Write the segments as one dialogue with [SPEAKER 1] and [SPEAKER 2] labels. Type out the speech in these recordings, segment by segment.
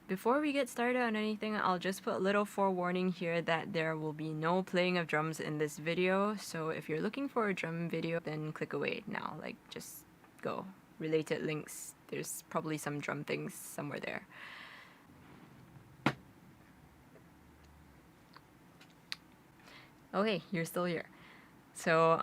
[SPEAKER 1] Before we get started on anything, I'll just put a little forewarning here that there will be no playing of drums in this video, so if you're looking for a drum video, then click away now, like just go. Related links, there's probably some drum things somewhere there. Okay, you're still here. So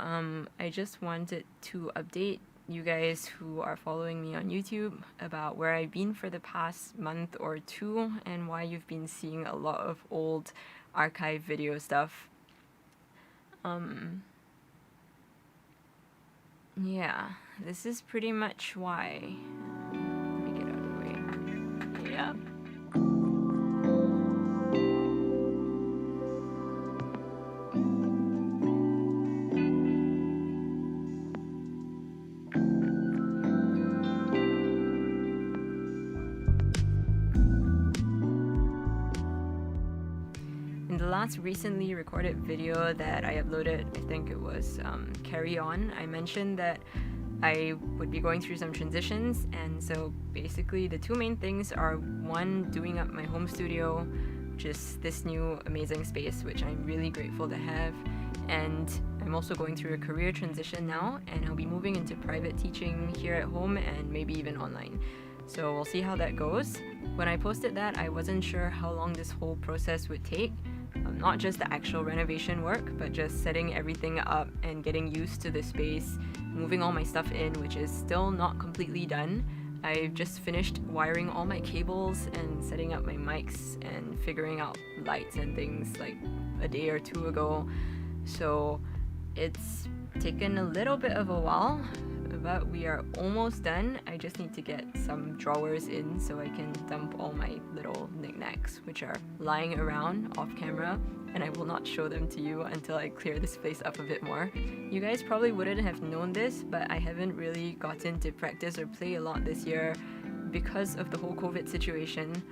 [SPEAKER 1] I just wanted to update you guys who are following me on YouTube about where I've been for the past month or two and why you've been seeing a lot of old archive video stuff. Yeah, this is pretty much why. Let me get out of the way. Yeah. In the last recently recorded video that I uploaded, I think it was Carry On, I mentioned that I would be going through some transitions, and so basically the two main things are one, doing up my home studio, which is this new amazing space which I'm really grateful to have, and I'm also going through a career transition now, and I'll be moving into private teaching here at home and maybe even online. So we'll see how that goes. When I posted that, I wasn't sure how long this whole process would take. Not just the actual renovation work, but just setting everything up and getting used to the space, moving all my stuff in, which is still not completely done. I've just finished wiring all my cables and setting up my mics and figuring out lights and things like a day or two ago. So it's taken a little bit of a while, but we are almost done. I just need to get some drawers in so I can dump all my little knickknacks, which are lying around off camera, and I will not show them to you until I clear this place up a bit more. You guys probably wouldn't have known this, but I haven't really gotten to practice or play a lot this year because of the whole COVID situation.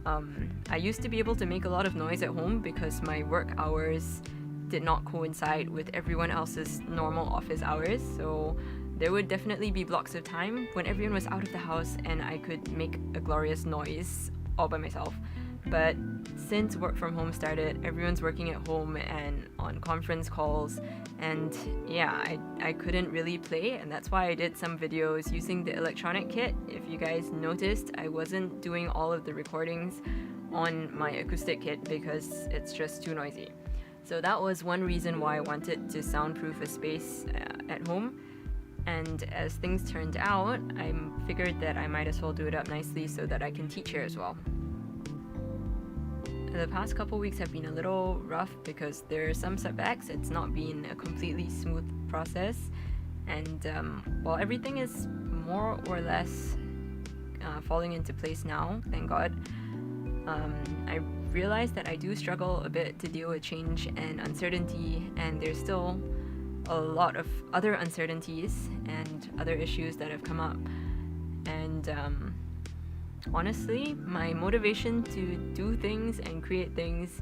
[SPEAKER 1] I used to be able to make a lot of noise at home because my work hours did not coincide with everyone else's normal office hours, so there would definitely be blocks of time when everyone was out of the house and I could make a glorious noise all by myself. But since work from home started, everyone's working at home and on conference calls, and yeah, I couldn't really play, and that's why I did some videos using the electronic kit. If you guys noticed, I wasn't doing all of the recordings on my acoustic kit because it's just too noisy. So that was one reason why I wanted to soundproof a space at home. And as things turned out, I figured that I might as well do it up nicely so that I can teach here as well. The past couple weeks have been a little rough because there are some setbacks. It's not been a completely smooth process, and while everything is more or less falling into place now, thank God, I realized that I do struggle a bit to deal with change and uncertainty, and there's still a lot of other uncertainties and other issues that have come up, and honestly, my motivation to do things and create things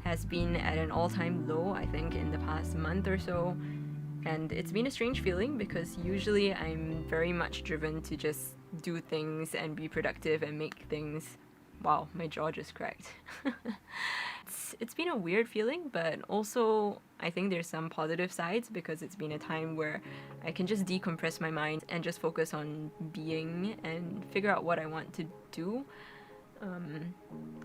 [SPEAKER 1] has been at an all-time low, I think, in the past month or so, and it's been a strange feeling because usually I'm very much driven to just do things and be productive and make things. Wow, my jaw just cracked. It's been a weird feeling, but also I think there's some positive sides because it's been a time where I can just decompress my mind and just focus on being and figure out what I want to do.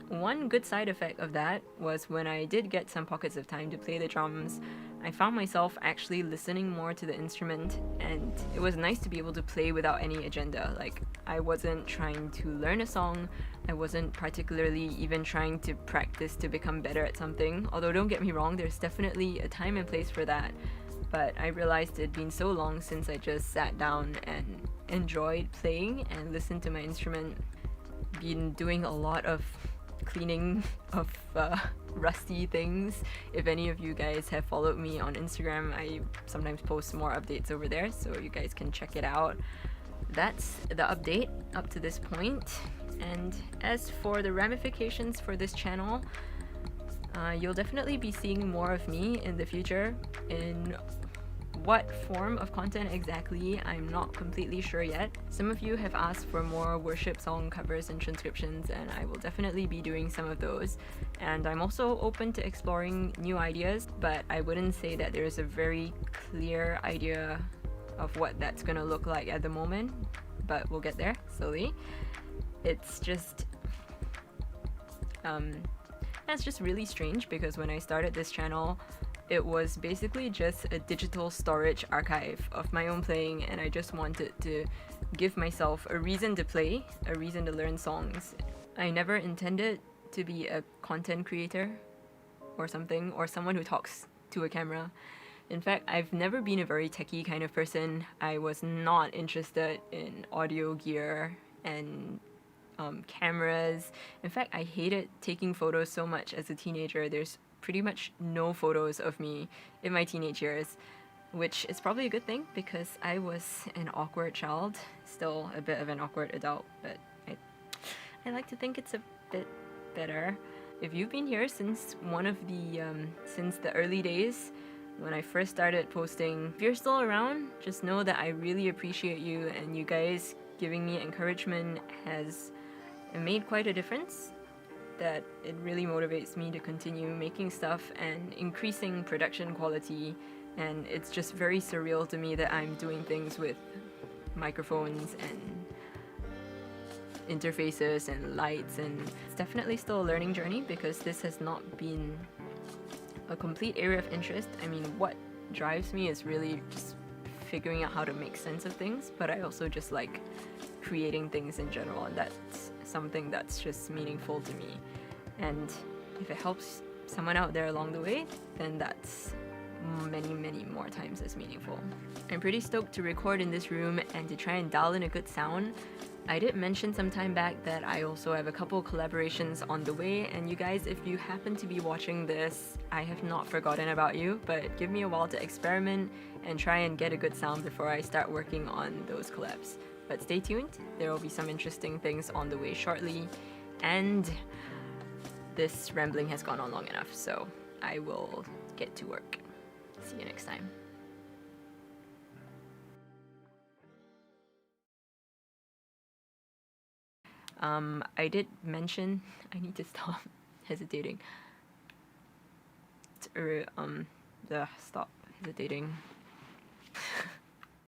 [SPEAKER 1] One good side effect of that was when I did get some pockets of time to play the drums, I found myself actually listening more to the instrument, and it was nice to be able to play without any agenda. Like, I wasn't trying to learn a song, I wasn't particularly even trying to practice to become better at something, although don't get me wrong, there's definitely a time and place for that. But I realized it'd been so long since I just sat down and enjoyed playing and listened to my instrument. Been doing a lot of cleaning of rusty things. If any of you guys have followed me on Instagram, I sometimes post more updates over there, so you guys can check it out. That's the update up to this point. And as for the ramifications for this channel, you'll definitely be seeing more of me in the future in what form of content exactly, I'm not completely sure yet. Some of you have asked for more worship song covers and transcriptions, and I will definitely be doing some of those. And I'm also open to exploring new ideas, but I wouldn't say that there's a very clear idea of what that's gonna look like at the moment, but we'll get there slowly. It's just that's just really strange because when I started this channel, it was basically just a digital storage archive of my own playing, and I just wanted to give myself a reason to play, a reason to learn songs. I never intended to be a content creator or something, or someone who talks to a camera. In fact, I've never been a very techie kind of person. I was not interested in audio gear and cameras. In fact, I hated taking photos so much as a teenager. There's pretty much no photos of me in my teenage years, which is probably a good thing because I was an awkward child, still a bit of an awkward adult, but I like to think it's a bit better. If you've been here since since the early days, when I first started posting, if you're still around, just know that I really appreciate you, and you guys giving me encouragement has made quite a difference. That it really motivates me to continue making stuff and increasing production quality, and it's just very surreal to me that I'm doing things with microphones and interfaces and lights, and it's definitely still a learning journey because this has not been a complete area of interest. I mean, what drives me is really just figuring out how to make sense of things, but I also just like creating things in general, and that's something that's just meaningful to me. And if it helps someone out there along the way, then that's many more times as meaningful. I'm pretty stoked to record in this room and to try and dial in a good sound. I did mention some time back that I also have a couple collaborations on the way, and you guys, if you happen to be watching this, I have not forgotten about you, but give me a while to experiment and try and get a good sound before I start working on those collabs. But stay tuned, there will be some interesting things on the way shortly, and this rambling has gone on long enough, so I will get to work. See you next time. I did mention I need to stop hesitating. Stop hesitating.